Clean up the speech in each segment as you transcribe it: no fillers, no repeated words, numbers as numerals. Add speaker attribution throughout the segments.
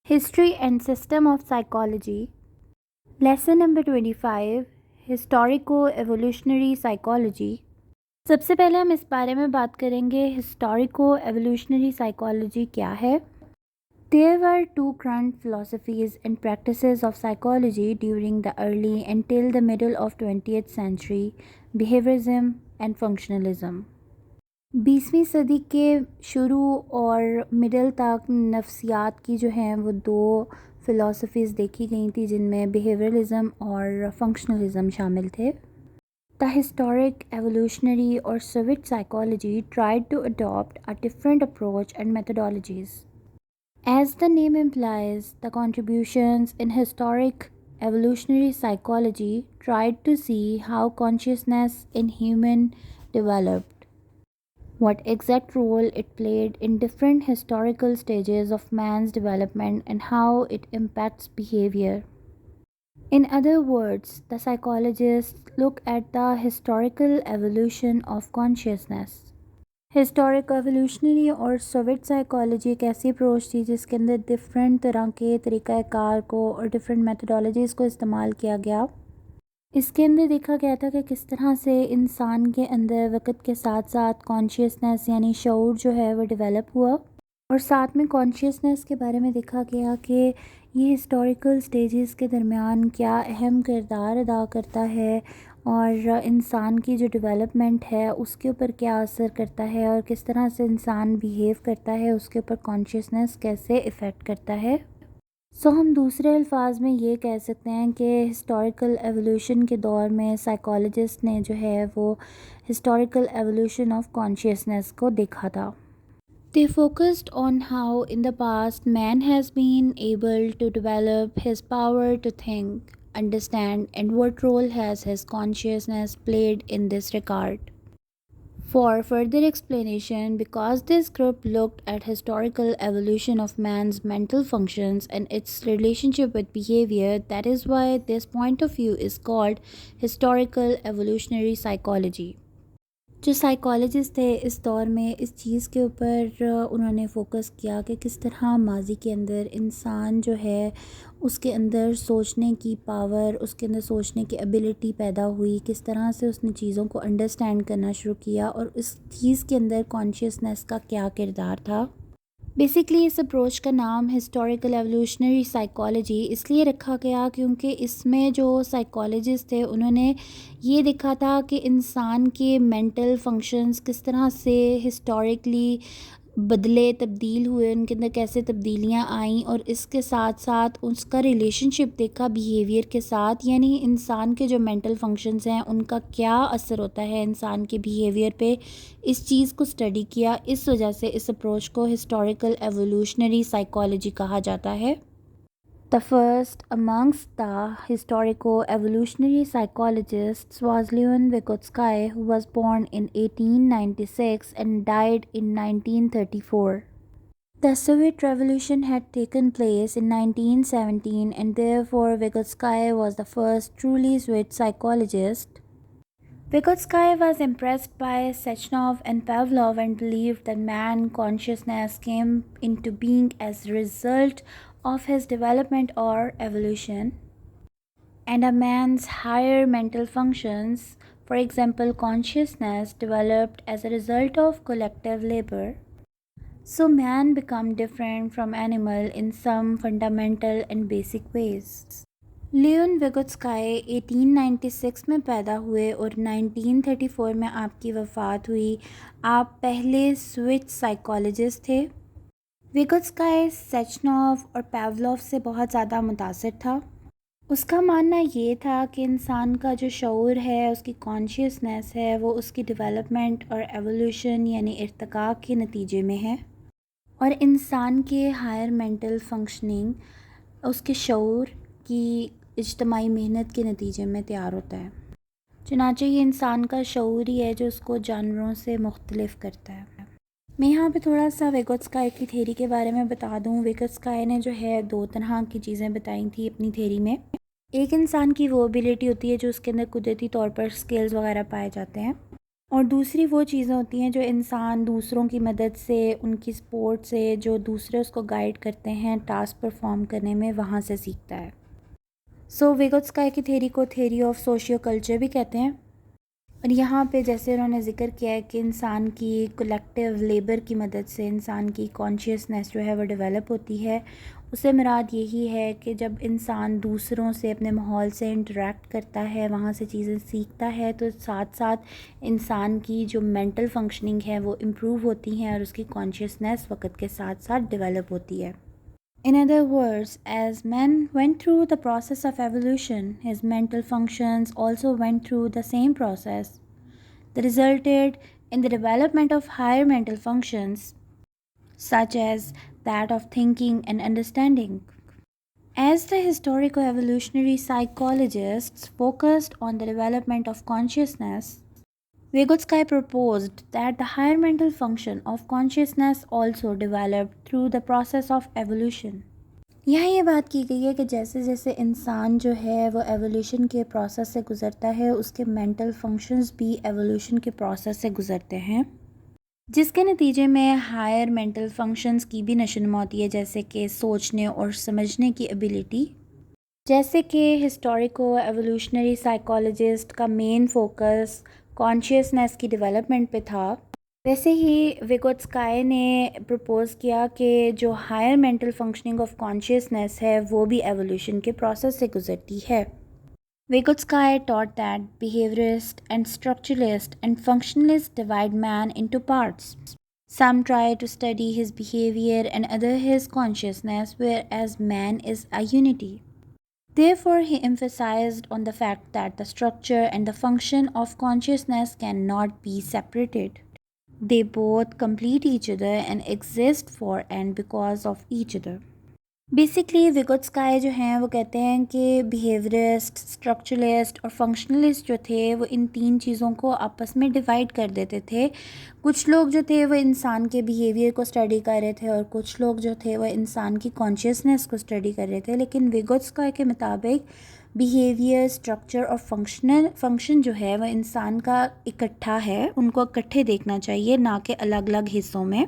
Speaker 1: History and System of Psychology. Lesson number 25, Historico-Evolutionary Psychology. सबसे पहले हम इस बारे में बात करेंगे Historico-Evolutionary Psychology क्या है. There were two current philosophies and practices of psychology during the early until the middle of 20th century, behaviorism and functionalism. 20वीं सदी के शुरू और मिडल तक नफ्सियात की जो हैं वो दो फ़िलासफ़ीज़ देखी गई थी जिनमें बिहेवियरलिज़म और फंक्शनलिज़म शामिल थे. द हिस्टोरिक एवोल्यूशनरी और Soviet psychology tried to adopt a different approach and methodologies. As the name implies, the contributions in historic evolutionary psychology tried to see how consciousness in human developed, what exact role it played in different historical stages of man's development, and how it impacts behavior. In other words, the psychologists look at the historical evolution of consciousness. Historic evolutionary और Soviet psychology एक ऐसी approach थी जिसके अंदर different तरह के तरीक़ाकार को और डिफरेंट मेथडोलॉजीज़ को इस्तेमाल किया गया. इसके अंदर देखा गया था कि किस तरह से इंसान के अंदर वक्त के साथ साथ कॉन्शियसनेस यानी शऊर जो है वो डेवलप हुआ, और साथ में कॉन्शियसनेस के बारे में देखा गया कि ये हिस्टोरिकल स्टेजेस के दरमियान क्या अहम किरदार अदा करता है और इंसान की जो डेवलपमेंट है उसके ऊपर क्या असर करता है और किस तरह से इंसान बिहेव करता है उसके ऊपर कॉन्शियसनेस कैसे इफ़ेक्ट करता है. हम दूसरे अल्फाज में ये कह सकते हैं कि हिस्टोरिकल एवोल्यूशन के दौर में साइकोलॉजिस्ट ने जो है वो हिस्टोरिकल एवोल्यूशन ऑफ कॉन्शियसनेस को देखा था. They focused on how in the past man has been able to develop his power to think, understand, and what role has his consciousness played in this regard. For further explanation, because this group looked at historical evolution of man's mental functions and its relationship with behavior, that is why this point of view is called historical evolutionary psychology. जो psychologist थे इस दौर में इस चीज़ के ऊपर उन्होंने focus किया कि किस तरह माजी के अंदर इंसान जो है उसके अंदर सोचने की पावर, उसके अंदर सोचने की एबिलिटी पैदा हुई, किस तरह से उसने चीज़ों को अंडरस्टैंड करना शुरू किया और इस चीज़ के अंदर कॉन्शियसनेस का क्या किरदार था. बेसिकली इस अप्रोच का नाम हिस्टोरिकल एवोल्यूशनरी साइकोलॉजी इसलिए रखा गया क्योंकि इसमें जो साइकोलॉजिस्ट थे उन्होंने ये देखा था कि इंसान के मेंटल फंक्शंस किस तरह से हिस्टोरिकली बदले, तब्दील हुए, उनके अंदर कैसे तब्दीलियाँ आईं और इसके साथ साथ उसका रिलेशनशिप देखा बिहेवियर के साथ, यानी इंसान के जो मेंटल फंक्शंस हैं उनका क्या असर होता है इंसान के बिहेवियर पे, इस चीज़ को स्टडी किया. इस वजह से इस अप्रोच को हिस्टोरिकल एवोल्यूशनरी साइकोलॉजी कहा जाता है. The first amongst the historico-evolutionary psychologists was Leon Vygotsky, who was born in 1896 and died in 1934. The Soviet Revolution had taken place in 1917 and therefore Vygotsky was the first truly Soviet psychologist. Vygotsky was impressed by Sechenov and Pavlov and believed that man consciousness came into being as a result of his development or evolution, and a man's higher mental functions, for example consciousness, developed as a result of collective labor. So man become different from animal in some fundamental and basic ways. Leon Vygotsky 1896 में पैदा हुए और 1934 में आपकी वफ़ात हुई. आप पहले Swiss psychologist थे. विगोत्स्काय सेचनोव और पावलोव से बहुत ज़्यादा मुतासिर था. उसका मानना ये था कि इंसान का जो शऊर है, उसकी कॉन्शियसनेस है, वो उसकी डेवलपमेंट और एवोल्यूशन यानी इर्तिका के नतीजे में है, और इंसान के हायर मेंटल फंक्शनिंग उसके शऊर की इज्तमाई मेहनत के नतीजे में तैयार होता है. चुनांचे ये इंसान का शऊर ही है जो उसको जानवरों से मुख्तलिफ करता है. मैं यहाँ पे थोड़ा सा विगोत्स्काय की थेरी के बारे में बता दूँ. विगोत्स्काय ने जो है दो तरह की चीज़ें बताई थी अपनी थेरी में. एक इंसान की वो एबिलिटी होती है जो उसके अंदर कुदरती तौर पर स्किल्स वगैरह पाए जाते हैं, और दूसरी वो चीज़ें होती हैं जो इंसान दूसरों की मदद से, उनकी सपोर्ट से, जो दूसरे उसको गाइड करते हैं टास्क परफॉर्म करने में, वहाँ से सीखता है। सो विगोत्स्काय की थ्योरी को थ्योरी ऑफ सोशियो कल्चर भी कहते हैं। और यहाँ पे जैसे उन्होंने ज़िक्र किया है कि इंसान की कलेक्टिव लेबर की मदद से इंसान की कॉन्शियसनेस जो है वो डेवलप होती है। उससे मुराद यही है कि जब इंसान दूसरों से, अपने माहौल से इंटरेक्ट करता है, वहाँ से चीज़ें सीखता है, तो साथ साथ इंसान की जो मेंटल फंक्शनिंग है वो इम्प्रूव होती हैं और उसकी कॉन्शियसनेस वक्त के साथ साथ डेवलप होती है। In other words, as man went through the process of evolution, his mental functions also went through the same process that resulted in the development of higher mental functions, such as that of thinking and understanding. As the historical evolutionary psychologists focused on the development of consciousness, Vygotsky proposed that the higher mental function of consciousness also developed through the process of evolution. यहाँ ये बात की गई है कि जैसे जैसे इंसान जो है वो एवोल्यूशन के प्रोसेस से गुज़रता है, उसके मेंटल फंक्शंस भी एवोल्यूशन के प्रोसेस से गुज़रते हैं, जिसके नतीजे में हायर मेंटल फंक्शंस की भी नशोनुमा होती है, जैसे कि सोचने और समझने की एबिलिटी। जैसे कि हिस्टोरिको एवोल्यूशनरी साइकोलॉजिस्ट का मेन फोकस कॉन्शियसनेस की डेवलपमेंट पे था, वैसे ही विगोत्स्काय ने प्रपोज़ किया कि जो higher mental functioning of consciousness है वो भी एवोल्यूशन के प्रोसेस से गुजरती है। Vygotsky taught that behaviorists and structuralists and functionalists divide man into parts. Some try to study his behavior and other his consciousness, whereas man is a unity. Therefore, he emphasized on the fact that the structure and the function of consciousness cannot be separated. They both complete each other and exist for and because of each other. Basically Vygotsky जो हैं वो कहते हैं कि behaviourist, structuralist और functionalist जो थे वो इन तीन चीज़ों को आपस में डिवाइड कर देते थे। कुछ लोग जो थे वो इंसान के बिहेवियर को स्टडी कर रहे थे और कुछ लोग जो थे वो इंसान की कॉन्शियसनेस को स्टडी कर रहे थे। लेकिन विगोत्स्काय के मुताबिक बिहेवियर, स्ट्रक्चर और फंक्शन जो है वो इंसान का इकट्ठा है, उनको इकट्ठे देखना चाहिए, ना कि अलग अलग हिस्सों में।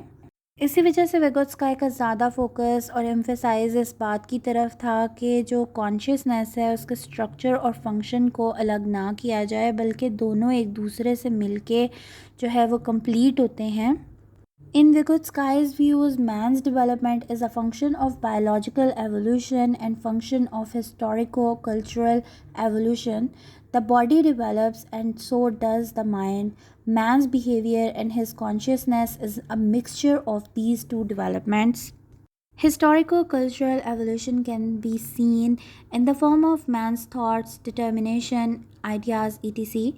Speaker 1: इसी वजह से विगोत्स्काय का ज़्यादा फोकस और एम्फेसाइज इस बात की तरफ था कि जो कॉन्शियसनेस है उसके स्ट्रक्चर और फंक्शन को अलग ना किया जाए, बल्कि दोनों एक दूसरे से मिलके जो है वो कंप्लीट होते हैं। In Vygotsky's views, man's development is a function of biological evolution and function of historico-cultural evolution. The body develops and so does the mind. Man's behavior and his consciousness is a mixture of these two developments. Historico-cultural evolution can be seen in the form of man's thoughts, determination, ideas, etc.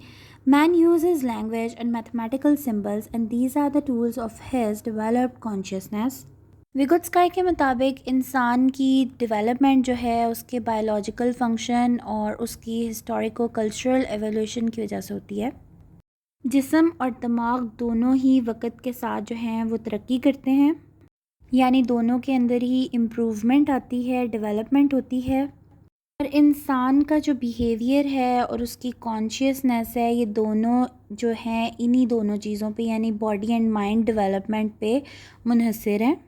Speaker 1: Man uses language and mathematical symbols, and these are the tools of his developed consciousness. विगोत्स्काय के मुताबिक इंसान की development जो है उसके biological function और उसकी हिस्टोरिको cultural evolution की वजह से होती है। जिस्म और दिमाग दोनों ही वक्त के साथ जो हैं वो तरक्की करते हैं, यानी दोनों के अंदर ही इम्प्रूवमेंट आती है, डेवलपमेंट होती है। और इंसान का जो बिहेवियर है और उसकी कॉन्शियसनेस है, ये दोनों जो हैं इन्हीं दोनों चीज़ों पे, यानी बॉडी एंड माइंड डेवलपमेंट पे मुनहसर हैं।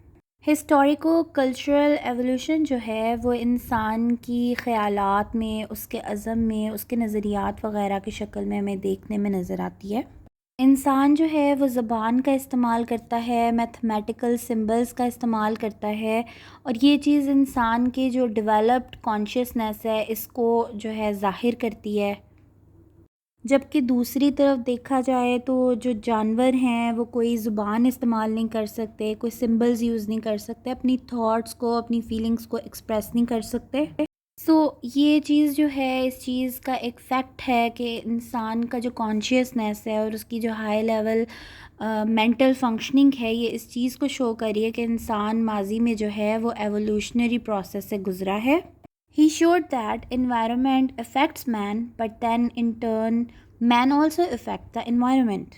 Speaker 1: हिस्टोरिको कल्चरल एवोल्यूशन जो है वो इंसान की ख़यालात में, उसके अज़म में, उसके नज़रियात वग़ैरह की शक्ल में हमें देखने में नज़र आती है। इंसान जो है वो ज़बान का इस्तेमाल करता है, मैथमेटिकल सिंबल्स का इस्तेमाल करता है, और ये चीज़ इंसान के जो डेवलप्ड कॉन्शियसनेस है इसको जो है ज़ाहिर करती है। जबकि दूसरी तरफ देखा जाए तो जो जानवर हैं वो कोई ज़ुबान इस्तेमाल नहीं कर सकते, कोई सिंबल्स यूज़ नहीं कर सकते, अपनी थॉट्स को, अपनी फीलिंग्स को एक्सप्रेस नहीं कर सकते। ये चीज़ जो है, इस चीज़ का एक फैक्ट है कि इंसान का जो कॉन्शियसनेस है और उसकी जो हाई लेवल मेंटल फंक्शनिंग है, ये इस चीज़ को शो कर रही है कि इंसान माजी में जो है वो एवोल्यूशनरी प्रोसेस से गुज़रा है। He showed that environment affects man, but then in turn, man also affects the environment.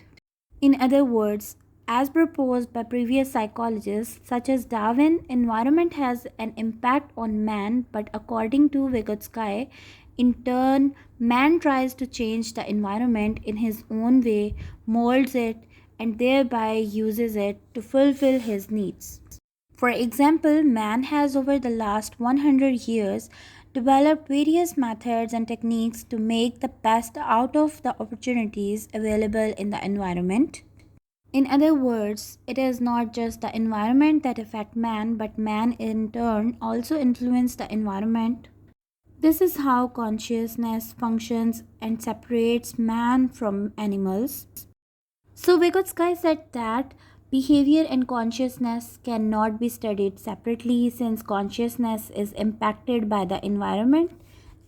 Speaker 1: In other words, as proposed by previous psychologists such as Darwin, environment has an impact on man, but according to Vygotsky, In turn, man tries to change the environment in his own way, molds it, and thereby uses it to fulfill his needs. For example, man has over the last 100 years developed various methods and techniques to make the best out of the opportunities available in the environment. In other words, it is not just the environment that affect man, but man in turn also influence the environment. This is how consciousness functions and separates man from animals. So Vygotsky said that behavior and consciousness cannot be studied separately since consciousness is impacted by the environment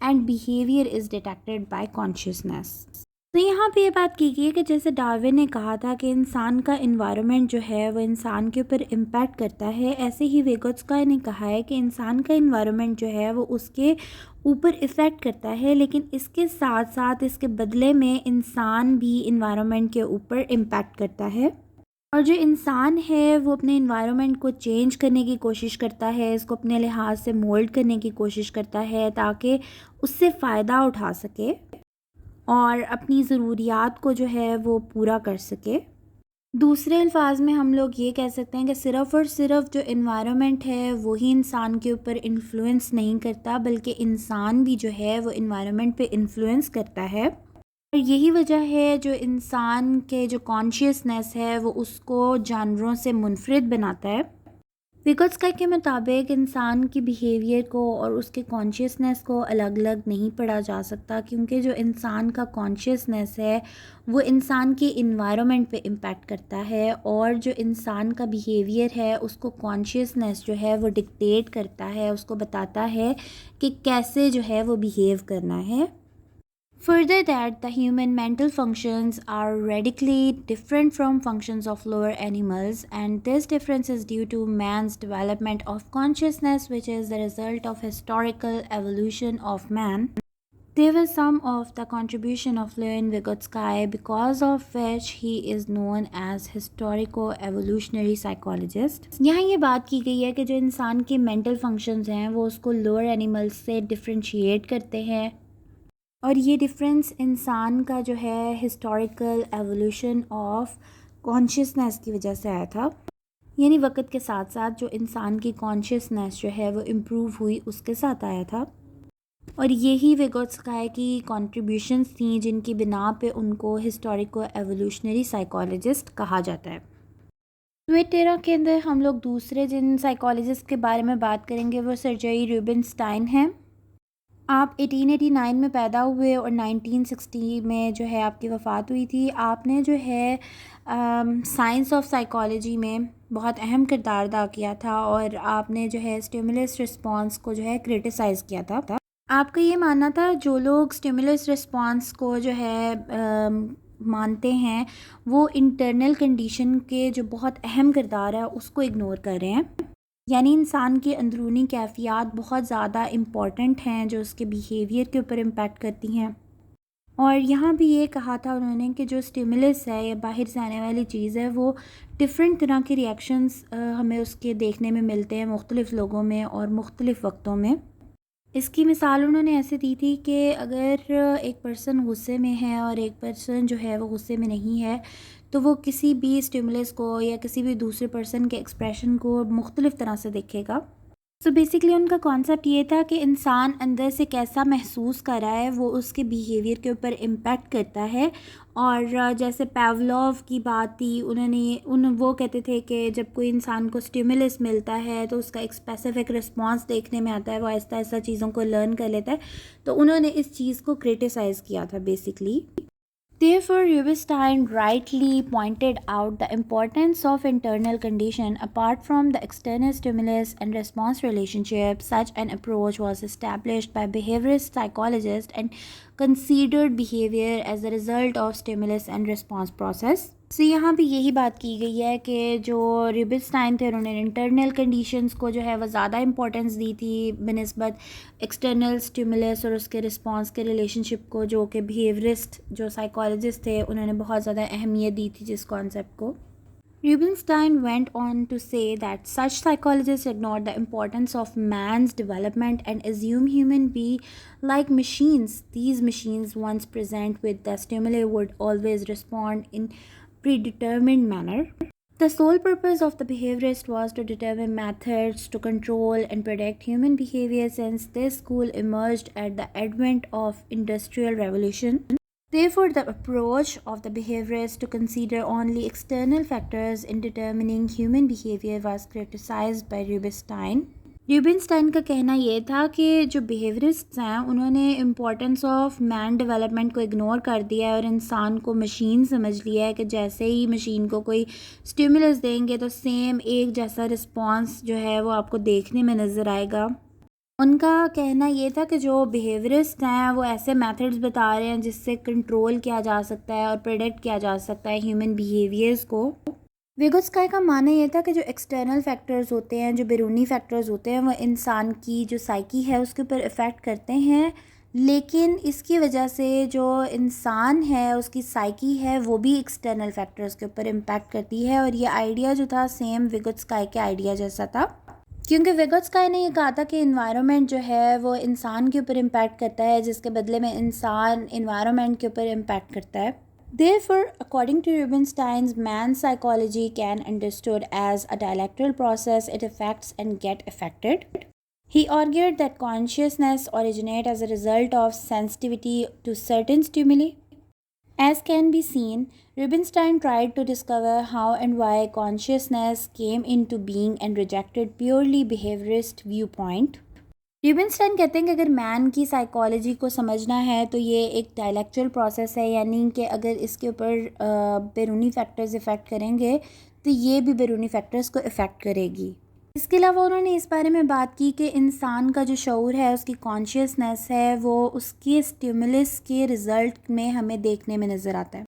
Speaker 1: and behavior is detected by consciousness. तो यहाँ पे ये बात की गई है कि जैसे डार्विन ने कहा था कि इंसान का इन्वायरमेंट जो है वो इंसान के ऊपर इम्पैक्ट करता है, ऐसे ही वेगोत्स्काय ने कहा है कि इंसान का इन्वायरमेंट जो है वो उसके ऊपर इफ़ेक्ट करता है, लेकिन इसके साथ साथ इसके बदले में इंसान भी इन्वायरमेंट के ऊपर इम्पैक्ट करता है। और जो इंसान है वो अपने इन्वायरमेंट को चेंज करने की कोशिश करता है, इसको अपने लिहाज से मोल्ड करने की कोशिश करता है ताकि उससे फ़ायदा उठा सके और अपनी ज़रूरियात को जो है वो पूरा कर सके। दूसरे अल्फाज में हम लोग ये कह सकते हैं कि सिर्फ़ और सिर्फ जो इन्वायरमेंट है वही इंसान के ऊपर इन्फ्लुएंस नहीं करता, बल्कि इंसान भी जो है वो इन्वायरमेंट पे इन्फ्लुएंस करता है। और यही वजह है जो इंसान के जो कॉन्शियसनेस है वो उसको जानवरों से मुनफरिद बनाता है। विगोत्स्की के मुताबिक इंसान की बिहेवियर को और उसके कॉन्शियसनेस को अलग अलग नहीं पढ़ा जा सकता, क्योंकि जो इंसान का कॉन्शियसनेस है वो इंसान के इन्वायरमेंट पे इम्पैक्ट करता है और जो इंसान का बिहेवियर है उसको कॉन्शियसनेस जो है वो डिक्टेट करता है, उसको बताता है कि कैसे जो है वो बिहेव करना है। Further that the human mental functions are radically different from functions of lower animals, and this difference is due to man's development of consciousness, which is the result of historical evolution of man. There was some of the contribution of Leon Vygotsky, because of which he is known as historico-evolutionary psychologist. यहाँ ये बात की गई है कि जो इंसान के mental functions हैं वो उसको lower animals से differentiate करते हैं, और ये डिफरेंस इंसान का जो है हिस्टोरिकल एवोल्यूशन ऑफ कॉन्शियसनेस की वजह से आया था, यानी वक्त के साथ साथ जो इंसान की कॉन्शियसनेस जो है वो इम्प्रूव हुई उसके साथ आया था। और यही विगोत्स्की की कॉन्ट्रीब्यूशंस थी जिनकी बिना पे उनको हिस्टोरिको एवोल्यूशनरी साइकोलॉजिस्ट कहा जाता है। ट्विटेरा के अंदर हम लोग दूसरे जिन साइकोलॉजिस्ट के बारे में बात करेंगे वो सर्जेई रूबिनस्टाइन हैं। आप 1889 में पैदा हुए और 1960 में जो है आपकी वफ़ात हुई थी। आपने जो है साइंस ऑफ साइकोलॉजी में बहुत अहम किरदार अदा किया था और आपने जो है स्टिमुलस रिस्पॉन्स को जो है क्रिटिसाइज़ किया था। आपका ये मानना था जो लोग स्टिमुलस रिस्पॉन्स को जो है मानते हैं वो इंटरनल कंडीशन के जो बहुत अहम किरदार है उसको इग्नोर कर रहे हैं, यानी इंसान की अंदरूनी कैफियत बहुत ज़्यादा इम्पॉर्टेंट हैं जो उसके बिहेवियर के ऊपर इम्पैक्ट करती हैं। और यहाँ भी ये कहा था उन्होंने कि जो स्टिमुलस है या बाहर से आने वाली चीज़ है वो डिफरेंट तरह के रिएक्शंस हमें उसके देखने में मिलते हैं मुख्तलिफ़ लोगों में और मुख्तलिफ़ वक्तों में। इसकी मिसाल उन्होंने ऐसे दी थी कि अगर एक पर्सन गुस्से में है और एक पर्सन जो है वो गुस्से में नहीं है, तो वो किसी भी स्टिमुलस को या किसी भी दूसरे पर्सन के एक्सप्रेशन को मुख्तलिफ़ तरह से देखेगा। सो बेसिकली उनका कॉन्सेप्ट ये था कि इंसान अंदर से कैसा महसूस कर रहा है वो उसके बिहेवियर के ऊपर इम्पैक्ट करता है। और जैसे पावलोव की बात थी, वो कहते थे कि जब कोई इंसान को स्टिमुलस मिलता है तो उसका एक स्पेसिफिक रिस्पॉन्स देखने में आता है, वो आहिस्ता आहिस्ता चीज़ों को लर्न कर लेता है। तो उन्होंने इस चीज़ को क्रिटिसाइज़ किया था basically. Therefore, Rubinstein rightly pointed out the importance of internal condition apart from the external stimulus and response relationship. Such an approach was established by behaviorist psychologists and considered behavior as a result of stimulus and response process. So यहाँ भी यही बात की गई है कि जो रूबिनस्टाइन थे उन्होंने इंटरनल कंडीशंस को जो है वो ज़्यादा इंपॉर्टेंस दी थी बनिस्बत एक्सटर्नल स्टिमुलस और उसके रिस्पांस के रिलेशनशिप को, जो कि बिहेवियरिस्ट जो साइकोलॉजिस्ट थे उन्होंने बहुत ज़्यादा अहमियत दी थी जिस कॉन्सेप्ट को। Rubinstein went on to say that such psychologists ignore the importance of man's development and assume human be like machines. These machines, once present with the stimuli, would always respond in predetermined manner. The sole purpose of the behaviorist was to determine methods to control and predict human behavior. Since this school emerged at the advent of industrial revolution, therefore the approach of the behaviorists to consider only external factors in determining human behavior was criticized by Rubinstein. रूबिनस्टाइन का कहना ये था कि जो बिहेवियरिस्ट्स हैं उन्होंने importance of man development को ignore कर दिया है और इंसान को मशीन समझ लिया है कि जैसे ही मशीन को कोई स्टिमुलस देंगे तो सेम एक जैसा रिस्पॉन्स जो है वो आपको देखने में नज़र आएगा। उनका कहना ये था कि जो बिहेवियरिस्ट हैं वो ऐसे मेथड्स बता रहे हैं जिससे कंट्रोल किया जा सकता है और प्रेडिक्ट किया जा सकता है ह्यूमन बिहेवियर्स को। विगोत्स्काई का मानना ये था कि जो एक्सटर्नल फैक्टर्स होते हैं, जो बैरूनी फैक्टर्स होते हैं, वो इंसान की जो साइकी है उसके ऊपर इफ़ेक्ट करते हैं, लेकिन इसकी वजह से जो इंसान है उसकी साइकी है वो भी एक्सटर्नल फैक्टर्स के ऊपर इम्पैक्ट करती है। और ये आइडिया जो था सेम विगोत्स्काई के आइडिया जैसा था, क्योंकि विगोत्स्काई ने ये कहा था कि इन्वायरमेंट जो है वो इंसान के ऊपर इम्पैक्ट करता है, जिसके बदले में इंसान इन्वायरमेंट के ऊपर इम्पैक्ट करता है। Therefore, according to Rubinstein's man's psychology can understood as a dialectical process, it affects and get affected. He argued that consciousness originates as a result of sensitivity to certain stimuli. As can be seen, Rubinstein tried to discover how and why consciousness came into being and rejected purely behaviorist viewpoint. रूबिनस्टाइन कहते हैं कि अगर man की psychology को समझना है तो ये एक डायलेक्चुअल प्रोसेस है, यानी कि अगर इसके ऊपर बैरूनी फैक्टर्स इफ़ेक्ट करेंगे तो ये भी बैरूनी फैक्टर्स को इफ़ेक्ट करेगी। इसके अलावा उन्होंने इस बारे में बात की कि इंसान का जो शऊर है, उसकी कॉन्शियसनेस है, वो उसके स्टिमुलस के रिज़ल्ट में हमें देखने में नज़र आता है।